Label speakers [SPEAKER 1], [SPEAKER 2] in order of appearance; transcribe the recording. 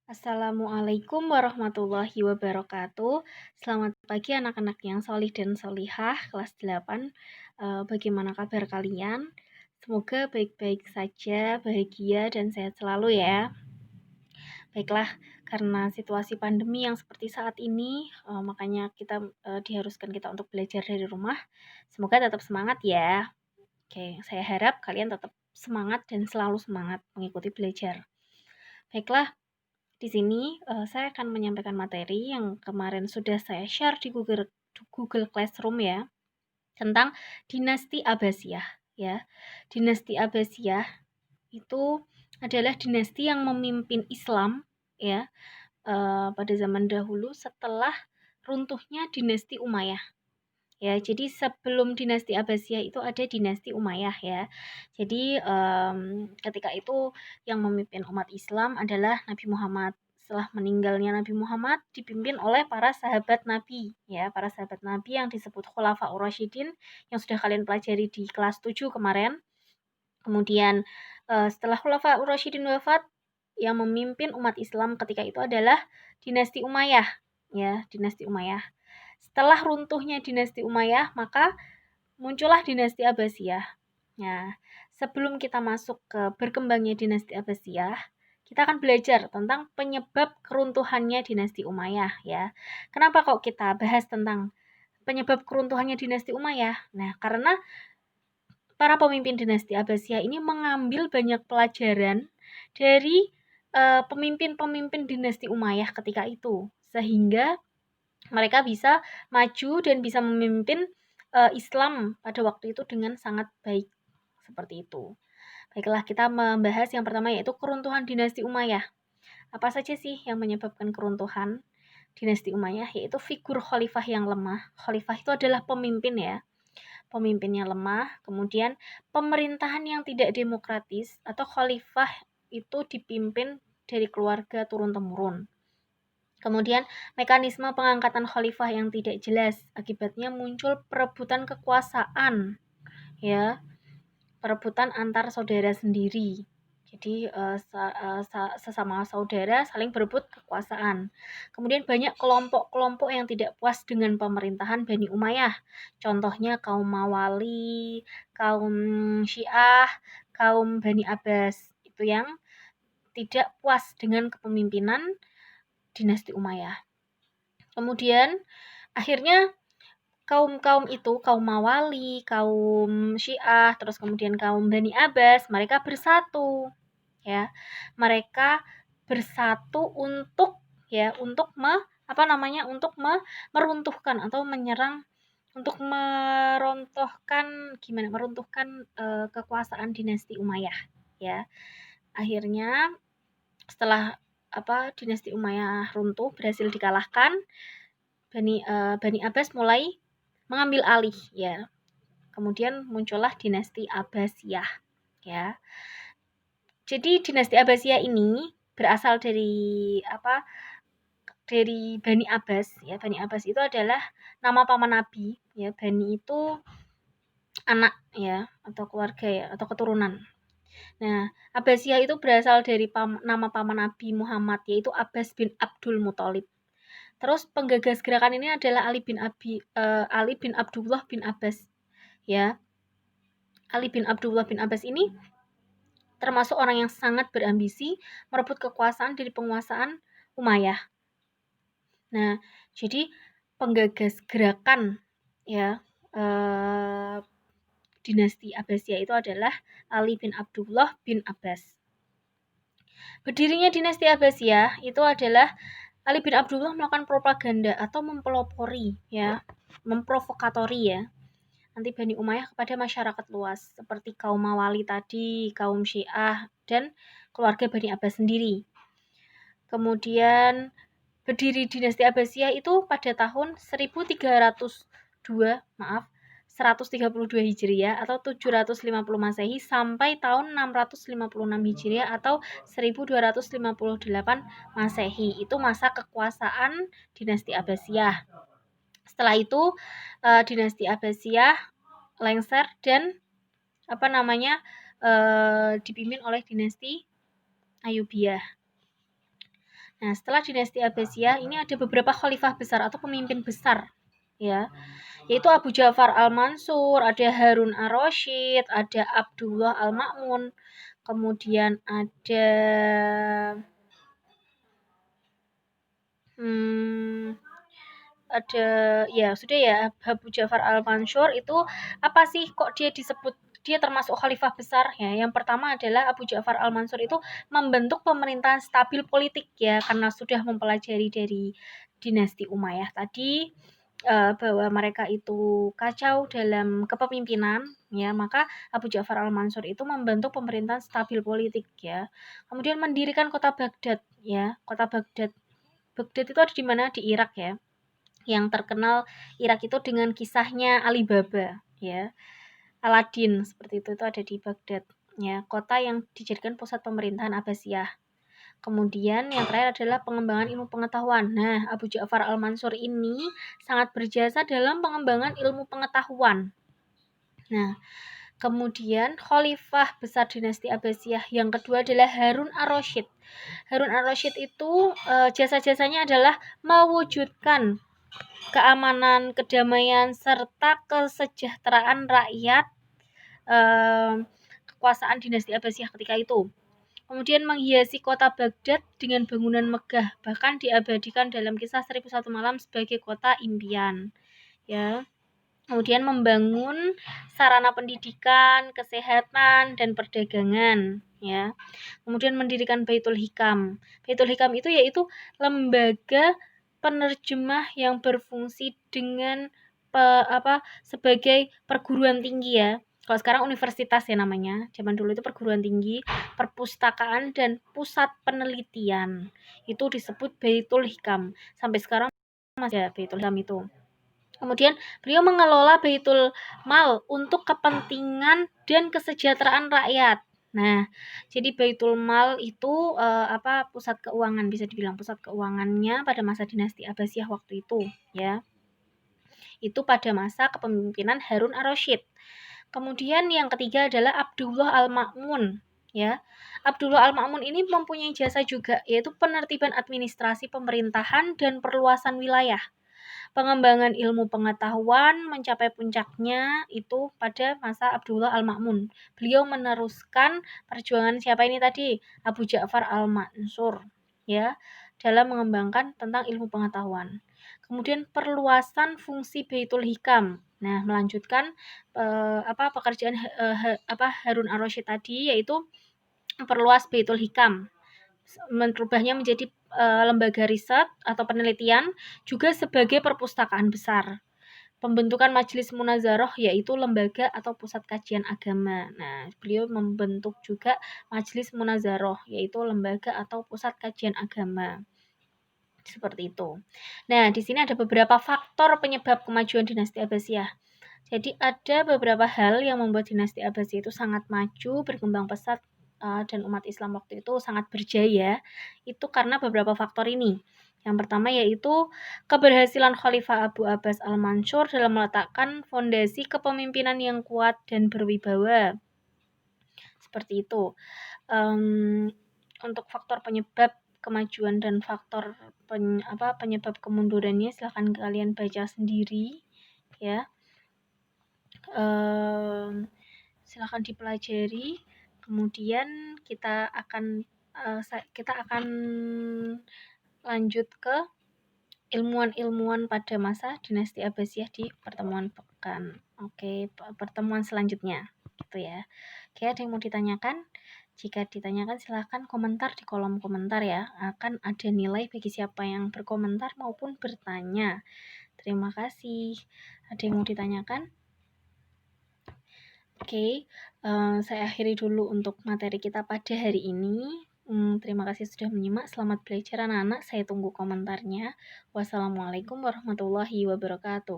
[SPEAKER 1] Assalamualaikum warahmatullahi wabarakatuh. Selamat pagi anak-anak yang solih dan solihah kelas 8. Bagaimana kabar kalian? Semoga baik-baik saja, bahagia dan sehat selalu ya. Baiklah, karena situasi pandemi yang seperti saat ini, makanya diharuskan kita untuk belajar dari rumah. Semoga tetap semangat ya. Oke, saya harap kalian tetap semangat dan selalu semangat mengikuti belajar. Baiklah, di sini saya akan menyampaikan materi yang kemarin sudah saya share di Google Classroom ya, tentang dinasti Abbasiyah ya. Dinasti Abbasiyah itu adalah dinasti yang memimpin Islam ya pada zaman dahulu setelah runtuhnya dinasti Umayyah. Ya, jadi sebelum dinasti Abbasiyah itu ada dinasti Umayyah ya. Jadi ketika itu yang memimpin umat Islam adalah Nabi Muhammad. Setelah meninggalnya Nabi Muhammad dipimpin oleh para sahabat Nabi ya, para sahabat Nabi yang disebut Khulafaur Rasyidin yang sudah kalian pelajari di kelas 7 kemarin. Kemudian setelah Khulafaur Rasyidin wafat, yang memimpin umat Islam ketika itu adalah dinasti Umayyah ya, dinasti Umayyah. Setelah runtuhnya dinasti Umayyah, maka muncullah dinasti Abbasiyah. Nah, sebelum kita masuk ke berkembangnya dinasti Abbasiyah, kita akan belajar tentang penyebab keruntuhannya dinasti Umayyah ya. Kenapa kok kita bahas tentang penyebab keruntuhannya dinasti Umayyah? Nah, karena para pemimpin dinasti Abbasiyah ini mengambil banyak pelajaran dari pemimpin-pemimpin dinasti Umayyah ketika itu, sehingga mereka bisa maju dan bisa memimpin Islam pada waktu itu dengan sangat baik, seperti itu. Baiklah, kita membahas yang pertama yaitu keruntuhan dinasti Umayyah. Apa saja sih yang menyebabkan keruntuhan dinasti Umayyah? Yaitu figur khalifah yang lemah. Khalifah itu adalah pemimpin ya. Pemimpinnya lemah, kemudian pemerintahan yang tidak demokratis atau khalifah itu dipimpin dari keluarga turun-temurun. Kemudian mekanisme pengangkatan khalifah yang tidak jelas, akibatnya muncul perebutan kekuasaan ya, perebutan antar saudara sendiri. Jadi sesama saudara saling berebut kekuasaan. Kemudian banyak kelompok-kelompok yang tidak puas dengan pemerintahan Bani Umayyah. Contohnya kaum Mawali, kaum Syiah, kaum Bani Abbas. Itu yang tidak puas dengan kepemimpinan dinasti Umayyah. Kemudian akhirnya kaum itu, kaum Mawali, kaum Syiah, terus kemudian kaum Bani Abbas, mereka bersatu ya. Mereka bersatu untuk meruntuhkan atau menyerang, untuk meruntuhkan kekuasaan dinasti Umayyah ya. Akhirnya setelah dinasti Umayyah runtuh, berhasil dikalahkan, Bani Abbas mulai mengambil alih ya. Kemudian muncullah dinasti Abbasiyah ya. Jadi dinasti Abbasiyah ini berasal dari dari Bani Abbas ya. Bani Abbas itu adalah nama paman Nabi ya. Bani itu anak ya, atau keluarga ya, atau keturunan. Nah, Abbasiyah itu berasal dari nama paman Nabi Muhammad, yaitu Abbas bin Abdul Muthalib. Terus penggagas gerakan ini adalah Ali bin Abdullah bin Abbas ya. Ali bin Abdullah bin Abbas ini termasuk orang yang sangat berambisi merebut kekuasaan dari penguasaan Umayyah. Nah, jadi penggagas gerakan ya dinasti Abbasiyah itu adalah Ali bin Abdullah bin Abbas. Berdirinya dinasti Abbasiyah itu adalah Ali bin Abdullah melakukan propaganda atau mempelopori ya, memprovokatori ya, anti Bani Umayyah kepada masyarakat luas seperti kaum Mawali tadi, kaum Syiah, dan keluarga Bani Abbas sendiri. Kemudian berdiri dinasti Abbasiyah itu pada tahun 132 Hijriah atau 750 Masehi sampai tahun 656 Hijriah atau 1258 Masehi. Itu masa kekuasaan dinasti Abbasiyah. Setelah itu dinasti Abbasiyah lengser dan dipimpin oleh dinasti Ayyubiyah. Nah, setelah dinasti Abbasiyah ini ada beberapa khalifah besar atau pemimpin besar, ya, yaitu Abu Ja'far Al-Mansur, ada Harun Ar-Rasyid, ada Abdullah Al-Ma'mun, kemudian ada ada ya sudah ya, Abu Ja'far Al-Mansur itu apa sih kok dia disebut dia termasuk khalifah besar ya? Yang pertama adalah Abu Ja'far Al-Mansur itu membentuk pemerintahan stabil politik ya, karena sudah mempelajari dari dinasti Umayyah tadi bahwa mereka itu kacau dalam kepemimpinan ya, maka Abu Ja'far Al-Mansur itu membentuk pemerintahan stabil politik ya. Kemudian mendirikan kota Baghdad ya. Kota Baghdad. Baghdad itu ada di mana? Di Irak ya. Yang terkenal Irak itu dengan kisahnya Alibaba ya. Aladin seperti itu ada di Baghdad ya, kota yang dijadikan pusat pemerintahan Abbasiyah. Kemudian yang terakhir adalah pengembangan ilmu pengetahuan. Nah, Abu Ja'far Al-Mansur ini sangat berjasa dalam pengembangan ilmu pengetahuan. Nah, kemudian khalifah besar dinasti Abbasiyah yang kedua adalah Harun Ar-Rasyid. Harun Ar-Rasyid itu jasa-jasanya adalah mewujudkan keamanan, kedamaian, serta kesejahteraan rakyat kekuasaan dinasti Abbasiyah ketika itu. Kemudian menghiasi kota Baghdad dengan bangunan megah, bahkan diabadikan dalam kisah 1001 Malam sebagai kota impian. Ya. Kemudian membangun sarana pendidikan, kesehatan, dan perdagangan. Ya. Kemudian mendirikan Baitul Hikam. Baitul Hikam itu yaitu lembaga penerjemah yang berfungsi dengan sebagai perguruan tinggi ya. Kalau sekarang universitas ya namanya. Zaman dulu itu perguruan tinggi, perpustakaan, dan pusat penelitian. Itu disebut Baitul Hikam. Sampai sekarang masih ada Baitul Hikam itu. Kemudian beliau mengelola Baitul Mal untuk kepentingan dan kesejahteraan rakyat. Nah, jadi Baitul Mal itu pusat keuangan, bisa dibilang pusat keuangannya pada masa dinasti Abbasiyah waktu itu, ya. Itu pada masa kepemimpinan Harun Ar-Rasyid. Kemudian yang ketiga adalah Abdullah Al-Ma'mun, ya. Abdullah Al-Ma'mun ini mempunyai jasa juga, yaitu penertiban administrasi pemerintahan dan perluasan wilayah. Pengembangan ilmu pengetahuan mencapai puncaknya itu pada masa Abdullah Al-Ma'mun. Beliau meneruskan perjuangan siapa ini tadi? Abu Ja'far Al-Mansur, ya, dalam mengembangkan tentang ilmu pengetahuan. Kemudian perluasan fungsi Baitul Hikam. Nah, melanjutkan pekerjaan Harun Ar-Rasyid tadi, yaitu memperluas Baitul Hikam, merubahnya menjadi lembaga riset atau penelitian, juga sebagai perpustakaan besar. Pembentukan Majelis Munazarah, yaitu lembaga atau pusat kajian agama. Nah, beliau membentuk juga Majelis Munazarah, yaitu lembaga atau pusat kajian agama. Seperti itu. Nah, di sini ada beberapa faktor penyebab kemajuan dinasti Abbasiyah. Jadi ada beberapa hal yang membuat dinasti Abbasiyah itu sangat maju, berkembang pesat, dan umat Islam waktu itu sangat berjaya. Itu karena beberapa faktor ini. Yang pertama yaitu keberhasilan Khalifah Abu Abbas Al-Mansur dalam meletakkan fondasi kepemimpinan yang kuat dan berwibawa. Seperti itu. Untuk faktor penyebab kemajuan dan faktor penyebab kemundurannya silahkan kalian baca sendiri ya. Silahkan dipelajari. Kemudian kita akan lanjut ke ilmuwan-ilmuwan pada masa dinasti Abbasiyah di pertemuan pekan. Oke, pertemuan selanjutnya gitu ya. Oke, ada yang mau ditanyakan? Jika ditanyakan silahkan komentar di kolom komentar ya. Akan ada nilai bagi siapa yang berkomentar maupun bertanya. Terima kasih. Ada yang mau ditanyakan? Oke, saya akhiri dulu untuk materi kita pada hari ini. Terima kasih sudah menyimak. Selamat belajar anak-anak. Saya tunggu komentarnya. Wassalamualaikum warahmatullahi wabarakatuh.